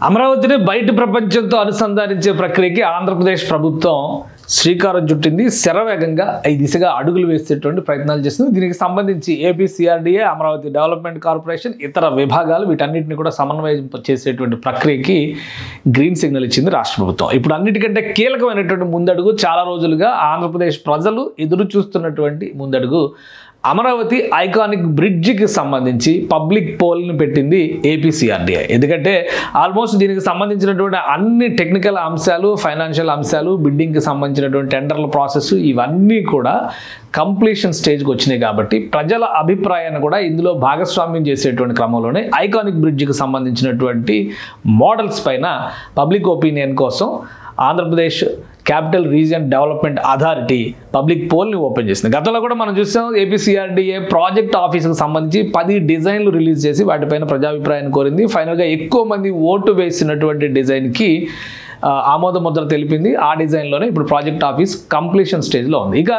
అమరావతిని బయట ప్రపంచంతో అనుసంధానించే ప్రక్రియకి ఆంధ్రప్రదేశ్ ప్రభుత్వం శ్రీకారం చుట్టింది. శరవేగంగా ఈ దిశగా అడుగులు వేసేటువంటి ప్రయత్నాలు చేస్తుంది. దీనికి సంబంధించి AP CRDA, Amaravati development corporation, ఇతర విభాగాలు వీటన్నిటిని కూడా సమన్వయం చేసేటువంటి ప్రక్రియకి గ్రీన్ సిగ్నల్ ఇచ్చింది రాష్ట్ర ప్రభుత్వం. ఇప్పుడు అన్నిటికంటే కీలకమైనటువంటి ముందడుగు, చాలా రోజులుగా ఆంధ్రప్రదేశ్ ప్రజలు ఎదురు చూస్తున్నటువంటి ముందడుగు, అమరావతి ఐకానిక్ బ్రిడ్జికి సంబంధించి పబ్లిక్ పోల్ని పెట్టింది ఏపీ సిఆర్డీఏ. ఎందుకంటే ఆల్మోస్ట్ దీనికి సంబంధించినటువంటి అన్ని టెక్నికల్ అంశాలు, ఫైనాన్షియల్ అంశాలు, బిడ్డింగ్కి సంబంధించినటువంటి టెండర్ల ప్రాసెస్ ఇవన్నీ కూడా కంప్లీషన్ స్టేజ్కి వచ్చినాయి. కాబట్టి ప్రజల అభిప్రాయాన్ని కూడా ఇందులో భాగస్వామ్యం చేసేటువంటి క్రమంలోనే ఐకానిక్ బ్రిడ్జికి సంబంధించినటువంటి మోడల్స్ పైన పబ్లిక్ ఒపీనియన్ కోసం Andhra Pradesh capital region development authority public పోల్ని ఓపెన్ చేసింది. గతంలో కూడా మనం చూసాం, ఏపీ సిఆర్డీఏ ప్రాజెక్ట్ ఆఫీస్కి సంబంధించి 10 డిజైన్లు రిలీజ్ చేసి వాటిపైన ప్రజాభిప్రాయాన్ని కోరింది. ఫైనల్గా ఎక్కువ మంది ఓటు వేసినటువంటి డిజైన్కి ఆమోద ముద్ర తెలిపింది. ఆ డిజైన్లోనే ఇప్పుడు ప్రాజెక్ట్ ఆఫీస్ కంప్లీషన్ స్టేజ్లో ఉంది. ఇక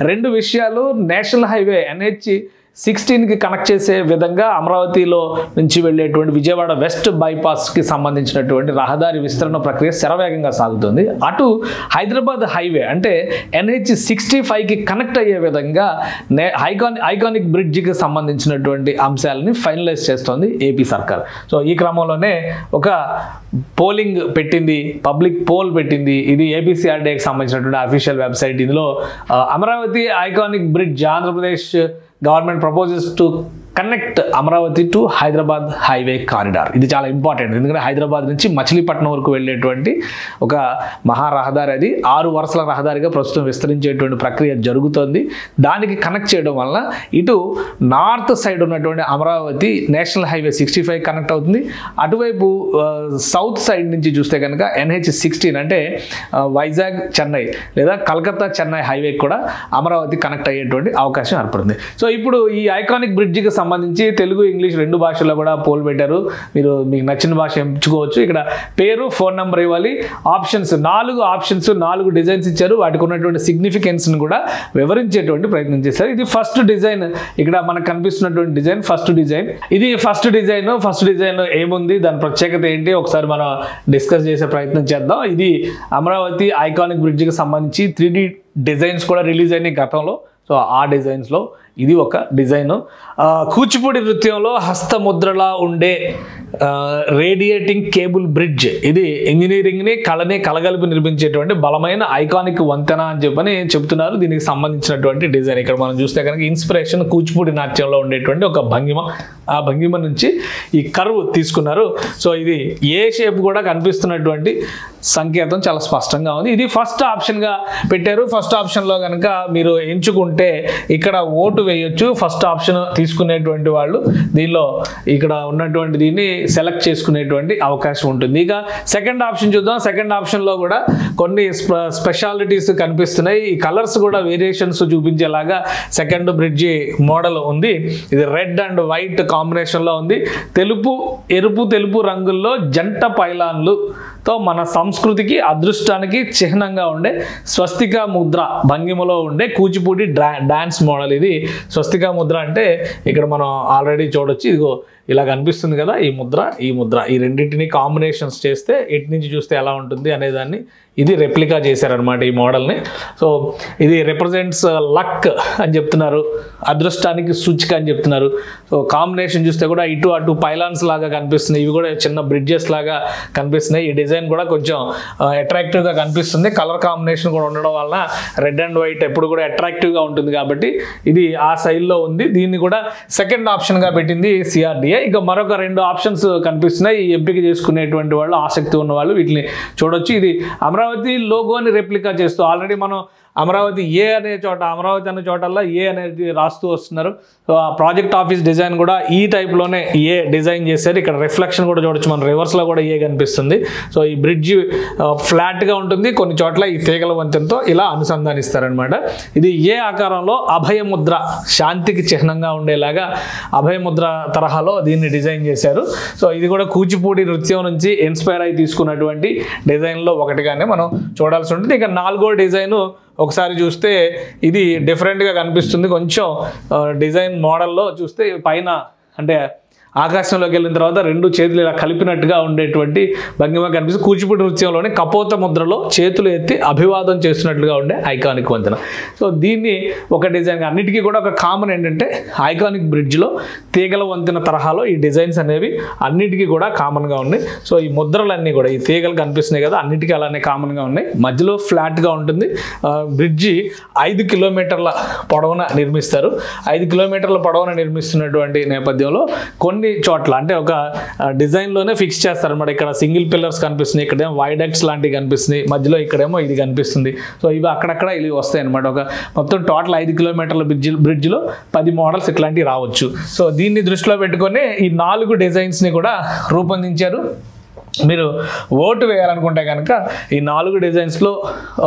2 విషయాలు, నేషనల్ హైవే NH-16కి కనెక్ట్ చేసే విధంగా అమరావతిలో నుంచి వెళ్ళేటువంటి విజయవాడ వెస్ట్ బైపాస్కి సంబంధించినటువంటి రహదారి విస్తరణ ప్రక్రియ శరవేగంగా సాగుతుంది. అటు హైదరాబాద్ హైవే అంటే NH-65కి కనెక్ట్ అయ్యే విధంగా ఐకానిక్ బ్రిడ్జికి సంబంధించినటువంటి అంశాలని ఫైనలైజ్ చేస్తోంది ఏపీ సర్కార్. సో ఈ క్రమంలోనే ఒక పోలింగ్ పెట్టింది, పబ్లిక్ పోల్ పెట్టింది. ఇది ఏపీ సిఆర్డీఏకి సంబంధించినటువంటి అఫీషియల్ వెబ్సైట్. ఇందులో Amaravati iconic bridge, Andhra Pradesh government proposes to connect Amaravati to Hyderabad highway corridor. ఇది చాలా ఇంపార్టెంట్, ఎందుకంటే హైదరాబాద్ నుంచి మచిలీపట్నం వరకు వెళ్ళేటువంటి ఒక మహా రహదారి. అది 6 వరుసల రహదారిగా ప్రస్తుతం విస్తరించేటువంటి ప్రక్రియ జరుగుతోంది. దానికి కనెక్ట్ చేయడం వలన ఇటు నార్త్ సైడ్ ఉన్నటువంటి అమరావతి నేషనల్ హైవే 65 కనెక్ట్ అవుతుంది. అటువైపు సౌత్ సైడ్ నుంచి చూస్తే కనుక NH-16 అంటే వైజాగ్ చెన్నై లేదా కలకత్తా చెన్నై హైవే కూడా అమరావతి కనెక్ట్ అయ్యేటువంటి అవకాశం ఏర్పడింది. సో ఇప్పుడు ఈ ఐకానిక్ బ్రిడ్జికి సంబంధించి తెలుగు, ఇంగ్లీష్ 2 భాషల్లో కూడా పోల్ పెట్టారు. మీరు మీకు నచ్చిన భాష ఎంచుకోవచ్చు. ఇక్కడ పేరు, ఫోన్ నెంబర్ ఇవ్వాలి. ఆప్షన్స్ 4 డిజైన్స్ ఇచ్చారు. వాటికి ఉన్నటువంటి సిగ్నిఫికెన్స్ని కూడా వివరించేటువంటి ప్రయత్నం చేశారు. ఇది ఫస్ట్ డిజైన్, ఇక్కడ మనకు కనిపిస్తున్నటువంటి డిజైన్ ఫస్ట్ డిజైన్. ఇది ఫస్ట్ డిజైన్ ఏముంది, దాని ప్రత్యేకత ఏంటి ఒకసారి మనం డిస్కస్ చేసే ప్రయత్నం చేద్దాం. ఇది అమరావతి ఐకానిక్ బ్రిడ్జికి సంబంధించి 3D డిజైన్స్ కూడా రిలీజ్ అయినాయి గతంలో. సో ఆ డిజైన్స్లో ఇది ఒక డిజైన్. కూచిపూడి నృత్యంలో హస్తముద్రలా ఉండే రేడియేటింగ్ కేబుల్ బ్రిడ్జ్. ఇది ఇంజనీరింగ్ని, కళని కలగలిపి నిర్మించేటువంటి బలమైన ఐకానిక్ వంతెన అని చెప్పని చెప్తున్నారు. దీనికి సంబంధించినటువంటి డిజైన్ ఇక్కడ మనం చూస్తే కనుక ఇన్స్పిరేషన్ కూచిపూడి నాట్యంలో ఉండేటువంటి ఒక భంగిమ. ఆ భంగిమ నుంచి ఈ కర్వ్ తీసుకున్నారు. సో ఇది ఏ షేప్ కూడా కనిపిస్తున్నటువంటి సంకేతం చాలా స్పష్టంగా ఉంది. ఇది ఫస్ట్ ఆప్షన్గా పెట్టారు. ఫస్ట్ ఆప్షన్లో కనుక మీరు ఎంచుకుంటే ఇక్కడ ఓటు వేయొచ్చు. ఫస్ట్ ఆప్షన్ తీసుకునేటువంటి వాళ్ళు దీనిలో ఇక్కడ ఉన్నటువంటి దీన్ని సెలెక్ట్ చేసుకునేటువంటి అవకాశం ఉంటుంది. ఇక సెకండ్ ఆప్షన్ చూద్దాం. సెకండ్ ఆప్షన్లో కూడా కొన్ని స్పెషాలిటీస్ కనిపిస్తున్నాయి. ఈ కలర్స్ కూడా వేరియేషన్స్ చూపించేలాగా సెకండ్ బ్రిడ్జి మోడల్ ఉంది. ఇది రెడ్ అండ్ వైట్ కాంబినేషన్లో ఉంది. ఎరుపు తెలుపు రంగుల్లో జంట పైలాన్లుతో మన సంస్కృతికి, అదృష్టానికి చిహ్నంగా ఉండే స్వస్తిక ముద్ర భంగిమలో ఉండే కూచిపూడి డాన్స్ మోడల్. ఇది స్వస్తిక ముద్ర అంటే ఇక్కడ మనం ఆల్రెడీ చూడొచ్చు. ఇదిగో ఇలా కనిపిస్తుంది కదా, ఈ ముద్ర ఈ రెండింటిని కాంబినేషన్స్ చేస్తే ఎటు నుంచి చూస్తే ఎలా ఉంటుంది అనేదాన్ని ఇది రెప్లికా చేశారనమాట ఈ మోడల్ని. సో ఇది రిప్రజెంట్స్ లక్ అని చెప్తున్నారు, అదృష్టానికి సూచిక అని చెప్తున్నారు. సో కాంబినేషన్ చూస్తే కూడా ఇటు అటు పైలాన్స్ లాగా కనిపిస్తున్నాయి. ఇవి కూడా చిన్న బ్రిడ్జెస్ లాగా కనిపిస్తున్నాయి. ఈ డిజైన్ కూడా కొంచెం అట్రాక్టివ్గా కనిపిస్తుంది. కలర్ కాంబినేషన్ కూడా ఉండడం వలన రెడ్ అండ్ వైట్ ఎప్పుడు కూడా అట్రాక్టివ్గా ఉంటుంది కాబట్టి ఇది ఆ సైడ్లో ఉంది. దీన్ని కూడా సెకండ్ ఆప్షన్గా పెట్టింది సిఆర్డీఏ. ఇక మరొక 2 ఆప్షన్స్ కనిపిస్తున్నాయి. ఈ ఎంపిక చేసుకునేటువంటి వాళ్ళు, ఆసక్తి ఉన్న వాళ్ళు వీటిని చూడొచ్చు. ఇది అమరావతి లోగోని రెప్లికా చేస్తూ ఆల్రెడీ మనం అమరావతి ఏ అనే చోట, అమరావతి అనే చోటల్లా ఏ అనేది రాస్తూ వస్తున్నారు. సో ఆ ప్రాజెక్ట్ ఆఫీస్ డిజైన్ కూడా ఈ టైప్లోనే ఏ డిజైన్ చేశారు. ఇక్కడ రిఫ్లెక్షన్ కూడా చూడొచ్చు, మన రివర్స్లో కూడా ఏ కనిపిస్తుంది. సో ఈ బ్రిడ్జ్ ఫ్లాట్గా ఉంటుంది, కొన్ని చోట్ల ఈ తీగల వంతెనతో ఇలా అనుసంధానిస్తారనమాట. ఇది ఏ ఆకారంలో అభయముద్ర, శాంతికి చిహ్నంగా ఉండేలాగా అభయముద్ర తరహాలో దీన్ని డిజైన్ చేశారు. సో ఇది కూడా కూచిపూడి నృత్యం నుంచి ఇన్స్పైర్ అయి తీసుకున్నటువంటి డిజైన్లో ఒకటిగానే మనం చూడాల్సి ఉంటుంది. ఇక 4వ డిజైను ఒకసారి చూస్తే ఇది డిఫరెంట్గా కనిపిస్తుంది. కొంచెం డిజైన్ మోడల్లో చూస్తే పైన అంటే ఆకాశంలోకి వెళ్ళిన తర్వాత రెండు చేతులు ఇలా కలిపినట్టుగా ఉండేటువంటి భంగిమ కనిపిస్తుంది. కూచిపూడి నృత్యంలోని కపోత ముద్రలో చేతులు ఎత్తి అభివాదం చేస్తున్నట్లుగా ఉండే ఐకానిక్ వంతెన. సో దీన్ని ఒక డిజైన్ అన్నిటికీ కూడా ఒక కామన్ ఏంటంటే ఐకానిక్ బ్రిడ్జ్లో తీగల వంతెన తరహాలో ఈ డిజైన్స్ అనేవి అన్నిటికీ కూడా కామన్గా ఉన్నాయి. సో ఈ ముద్రలన్నీ కూడా ఈ తీగలు కనిపిస్తున్నాయి కదా, అన్నిటికీ అలానే కామన్గా ఉన్నాయి. మధ్యలో ఫ్లాట్గా ఉంటుంది. బ్రిడ్జి 5 కిలోమీటర్ల పొడవున నిర్మిస్తారు. 5 కిలోమీటర్ల పొడవున నిర్మిస్తున్నటువంటి నేపథ్యంలో కొన్ని చోట్ల అంటే ఒక డిజైన్లోనే ఫిక్స్ చేస్తారనమాట. ఇక్కడ సింగిల్ పిల్లర్స్ కనిపిస్తున్నాయి, ఇక్కడేమో వైడక్ట్స్ లాంటివి కనిపిస్తున్నాయి, మధ్యలో ఇక్కడేమో ఇది కనిపిస్తుంది. సో ఇవి అక్కడక్కడ ఇవి వస్తాయి అనమాట. ఒక మొత్తం టోటల్ 5 కిలోమీటర్ల బ్రిడ్జ్లో 10 మోడల్స్ ఇట్లాంటివి రావచ్చు. సో దీన్ని దృష్టిలో పెట్టుకొని ఈ 4 డిజైన్స్ని కూడా రూపొందించారు. మీరు ఓటు వేయాలనుకుంటే కనుక ఈ 4 డిజైన్స్లో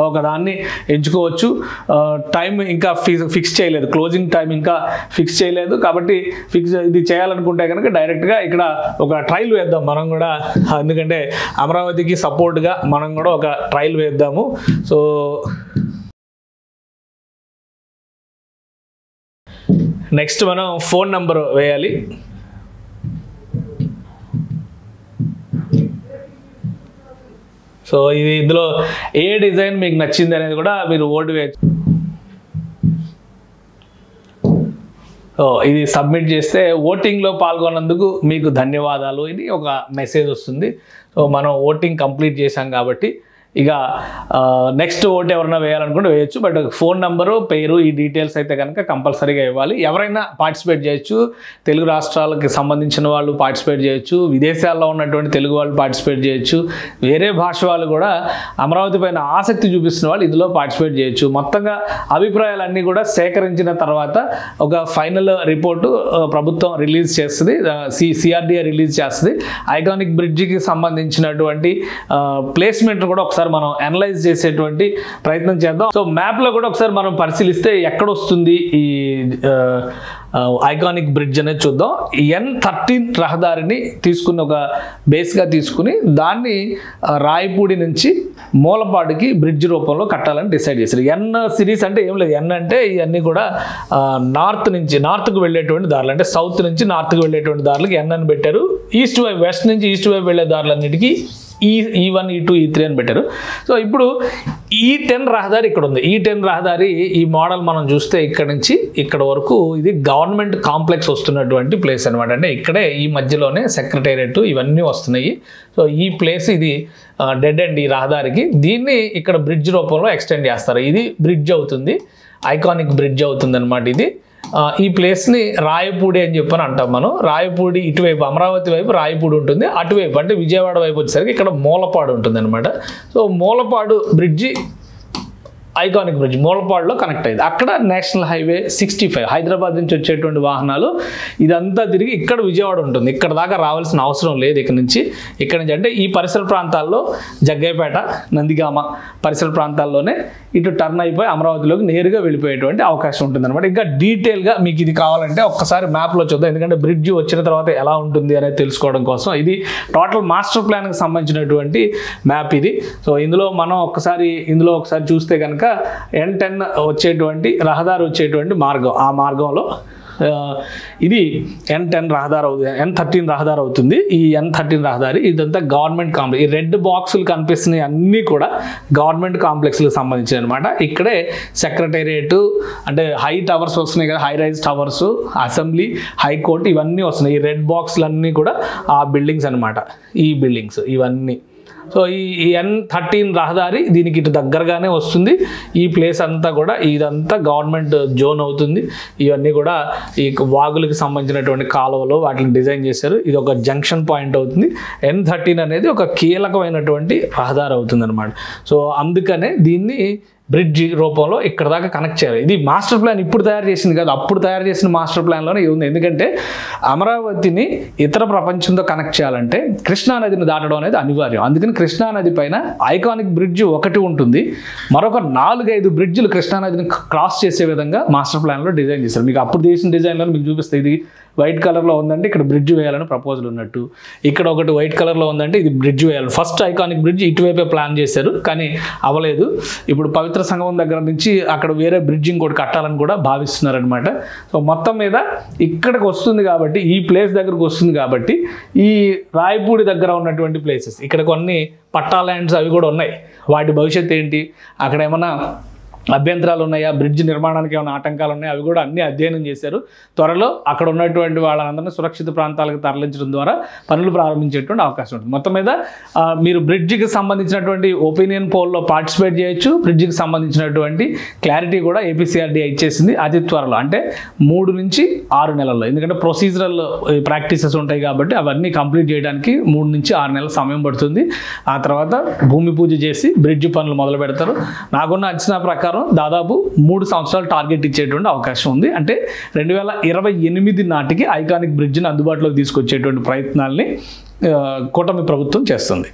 ఒకదాన్ని ఎంచుకోవచ్చు. టైం ఇంకా ఫిక్స్ చేయలేదు, క్లోజింగ్ టైం ఇంకా ఫిక్స్ చేయలేదు కాబట్టి ఇది చేయాలనుకుంటే కనుక డైరెక్ట్గా ఇక్కడ ఒక ట్రయల్ వేద్దాం మనం కూడా. ఎందుకంటే అమరావతికి సపోర్ట్గా మనం కూడా ఒక ట్రయల్ వేద్దాము. సో నెక్స్ట్ మనం ఫోన్ నెంబర్ వేయాలి. సో ఇందులో ఏ డిజైన్ మీకు నచ్చింది అనేది కూడా మీరు ఓటు వేయచ్చు. ఇది సబ్మిట్ చేస్తే ఓటింగ్లో పాల్గొన్నందుకు మీకు ధన్యవాదాలు ఇది ఒక మెసేజ్ వస్తుంది. సో మనం ఓటింగ్ కంప్లీట్ చేశాం కాబట్టి ఇక నెక్స్ట్ ఓటు ఎవరైనా వేయాలనుకుంటే వేయచ్చు. బట్ ఫోన్ నెంబరు, పేరు, ఈ డీటెయిల్స్ అయితే కనుక కంపల్సరీగా ఇవ్వాలి. ఎవరైనా పార్టిసిపేట్ చేయొచ్చు. తెలుగు రాష్ట్రాలకి సంబంధించిన వాళ్ళు పార్టిసిపేట్ చేయొచ్చు, విదేశాల్లో ఉన్నటువంటి తెలుగు వాళ్ళు పార్టిసిపేట్ చేయొచ్చు, వేరే భాష వాళ్ళు కూడా అమరావతి పైన ఆసక్తి చూపిస్తున్న వాళ్ళు ఇందులో పార్టిసిపేట్ చేయొచ్చు. మొత్తంగా అభిప్రాయాలన్నీ కూడా సేకరించిన తర్వాత ఒక ఫైనల్ రిపోర్టు ప్రభుత్వం రిలీజ్ చేస్తుంది, సిఆర్డీఏ రిలీజ్ చేస్తుంది. ఐకానిక్ బ్రిడ్జికి సంబంధించినటువంటి ప్లేస్మెంట్ కూడా ఒకసారి మనం అనలైజ్ చేసేటువంటి ప్రయత్నం చేద్దాం. సో మ్యాప్లో కూడా ఒకసారి మనం పరిశీలిస్తే ఎక్కడ వస్తుంది ఈ ఐకానిక్ బ్రిడ్జ్ అనేది చూద్దాం. N13 రహదారిని తీసుకుని ఒక బేస్గా తీసుకుని దాన్ని రాయపూడి నుంచి మూలపాడుకి బ్రిడ్జ్ రూపంలో కట్టాలని డిసైడ్ చేశారు. ఎన్ సిరీస్ అంటే ఏం లేదు, ఎన్ అంటే ఇవన్నీ కూడా నార్త్కు వెళ్ళేటువంటి దారులు, అంటే సౌత్ నుంచి నార్త్కు వెళ్ళేటువంటి దారులకి ఎన్ అని పెట్టారు. ఈస్ట్ వైపు, వెస్ట్ నుంచి ఈస్ట్ వైపు వెళ్ళే దారులన్నిటికీ E1, E2, E3 అని పెట్టారు. సో ఇప్పుడు E10 రహదారి ఇక్కడ ఉంది. E10 రహదారి ఈ మోడల్ మనం చూస్తే ఇక్కడ నుంచి ఇక్కడ వరకు ఇది గవర్నమెంట్ కాంప్లెక్స్ వస్తున్నటువంటి ప్లేస్ అనమాట. అంటే ఇక్కడే ఈ మధ్యలోనే సెక్రటేరియట్ ఇవన్నీ వస్తున్నాయి. సో ఈ ప్లేస్ ఇది డెడ్ ఎండ్ ఈ రహదారికి. దీన్ని ఇక్కడ బ్రిడ్జ్ రూపంలో ఎక్స్టెండ్ చేస్తారు. ఇది బ్రిడ్జ్ అవుతుంది, ఐకానిక్ బ్రిడ్జ్ అవుతుంది అనమాట. ఇది ఈ ప్లేస్ని రాయపూడి అని చెప్పని అంటాం మనం. రాయపూడి ఇటువైపు అమరావతి వైపు రాయపూడి ఉంటుంది, అటువైపు అంటే విజయవాడ వైపు వచ్చేసరికి ఇక్కడ మూలపాడు ఉంటుంది అనమాట. So Mulapadu bridge iconic bridge మూలపాడులో కనెక్ట్ అయ్యింది. అక్కడ నేషనల్ హైవే 65 హైదరాబాద్ నుంచి వచ్చేటువంటి వాహనాలు ఇదంతా తిరిగి ఇక్కడ విజయవాడ ఉంటుంది. ఇక్కడ దాకా రావాల్సిన అవసరం లేదు ఇక్కడ నుంచి అంటే ఈ పరిసర ప్రాంతాల్లో జగ్గయ్యపేట, నందిగామ పరిసర ప్రాంతాల్లోనే ఇటు టర్న్ అయిపోయి అమరావతిలోకి నేరుగా వెళ్ళిపోయేటువంటి అవకాశం ఉంటుంది అనమాట. ఇంకా డీటెయిల్గా మీకు ఇది కావాలంటే ఒక్కసారి మ్యాప్లో చూద్దాం, ఎందుకంటే బ్రిడ్జ్ వచ్చిన తర్వాత ఎలా ఉంటుంది అనేది తెలుసుకోవడం కోసం. ఇది టోటల్ మాస్టర్ ప్లాన్కి సంబంధించినటువంటి మ్యాప్ ఇది. సో ఇందులో ఒకసారి చూస్తే కనుక N10 వచ్చేటువంటి రహదారి వచ్చేటువంటి మార్గం, ఆ మార్గంలో ఇది N13 రహదారి అవుతుంది. ఈ N13 రహదారి ఇదంతా గవర్నమెంట్ కాంప్లెక్స్. ఈ రెడ్ బాక్సులు కనిపిస్తున్నాయి అన్నీ కూడా గవర్నమెంట్ కాంప్లెక్స్లకు సంబంధించిన అనమాట. ఇక్కడే సెక్రటేరియట్ అంటే హై టవర్స్ వస్తున్నాయి కదా, high rise towers, assembly, high court ఇవన్నీ వస్తున్నాయి. ఈ రెడ్ బాక్సులన్నీ కూడా ఆ బిల్డింగ్స్ అనమాట. ఈ బిల్డింగ్స్ ఇవన్నీ. సో ఈ N13 రహదారి దీనికి ఇటు దగ్గరగానే వస్తుంది. ఈ ప్లేస్ అంతా కూడా ఇదంతా గవర్నమెంట్ జోన్ అవుతుంది. ఇవన్నీ కూడా ఈ వాగులకు సంబంధించినటువంటి కాలువలు వాటిని డిజైన్ చేశారు. ఇది ఒక జంక్షన్ పాయింట్ అవుతుంది. N13 అనేది ఒక కీలకమైనటువంటి రహదారి అవుతుంది అనమాట. సో అందుకనే దీన్ని బ్రిడ్జ్ రూపంలో ఇక్కడ దాకా కనెక్ట్ చేయాలి. ఇది మాస్టర్ ప్లాన్ ఇప్పుడు తయారు చేసింది కాదు, అప్పుడు తయారు చేసిన మాస్టర్ ప్లాన్లోనే ఉంది. ఎందుకంటే అమరావతిని ఇతర ప్రపంచంతో కనెక్ట్ చేయాలంటే కృష్ణానదిని దాటడం అనేది అనివార్యం. అందుకని కృష్ణానది పైన ఐకానిక్ బ్రిడ్జ్ ఒకటి ఉంటుంది, మరొక 4-5 బ్రిడ్జ్లు కృష్ణానదిని క్రాస్ చేసే విధంగా మాస్టర్ ప్లాన్లో డిజైన్ చేశారు. మీకు అప్పుడు చేసిన డిజైన్లో మీకు చూపిస్తే ఇది వైట్ కలర్లో ఉందంటే ఇక్కడ బ్రిడ్జ్ వేయాలని ప్రపోజల్ ఉన్నట్టు, ఇక్కడ ఒకటి వైట్ కలర్లో ఉందంటే ఇది బ్రిడ్జ్ వేయాలి. ఫస్ట్ ఐకానిక్ బ్రిడ్జ్ ఇటువైపే ప్లాన్ చేశారు కానీ అవ్వలేదు. ఇప్పుడు పవిత్ర పవిత్ర సంగమం దగ్గర నుంచి అక్కడ వేరే బ్రిడ్జ్ ఇంకోటి కట్టాలని కూడా భావిస్తున్నారనమాట. సో మొత్తం మీద ఇక్కడికి వస్తుంది కాబట్టి, ఈ ప్లేస్ దగ్గరకు వస్తుంది కాబట్టి, ఈ రాయపూడి దగ్గర ఉన్నటువంటి ప్లేసెస్ ఇక్కడ కొన్ని పట్టా ల్యాండ్స్ అవి కూడా ఉన్నాయి. వాటి భవిష్యత్తు ఏంటి, అక్కడ ఏమన్నా అభ్యంతరాలు ఉన్నాయా, బ్రిడ్జ్ నిర్మాణానికి ఏమైనా ఆటంకాలు ఉన్నాయా, అవి కూడా అన్ని అధ్యయనం చేశారు. త్వరలో అక్కడ ఉన్నటువంటి వాళ్ళందరినీ సురక్షిత ప్రాంతాలకు తరలించడం ద్వారా పనులు ప్రారంభించేటువంటి అవకాశం ఉంటుంది. మొత్తం మీద మీరు బ్రిడ్జికి సంబంధించినటువంటి ఒపీనియన్ పోల్లో పార్టిసిపేట్ చేయొచ్చు. బ్రిడ్జికి సంబంధించినటువంటి క్లారిటీ కూడా ఏపీసీఆర్డీఏ ఇచ్చేసింది అతి త్వరలో, అంటే 3 నుంచి 6 నెలల్లో. ఎందుకంటే ప్రొసీజరల్ ప్రాక్టీసెస్ ఉంటాయి కాబట్టి అవన్నీ కంప్లీట్ చేయడానికి 3 నుంచి 6 నెలల సమయం పడుతుంది. ఆ తర్వాత భూమి పూజ చేసి బ్రిడ్జ్ పనులు మొదలు పెడతారు. నాకున్న అంచనా ప్రకారం దాదాపు 3 సంవత్సరాలు టార్గెట్ ఇచ్చేటువంటి అవకాశం ఉంది. అంటే 2028 నాటికి ఐకానిక్ బ్రిడ్జిని అందుబాటులోకి తీసుకొచ్చేటువంటి ప్రయత్నాల్ని కూటమి ప్రభుత్వం చేస్తుంది.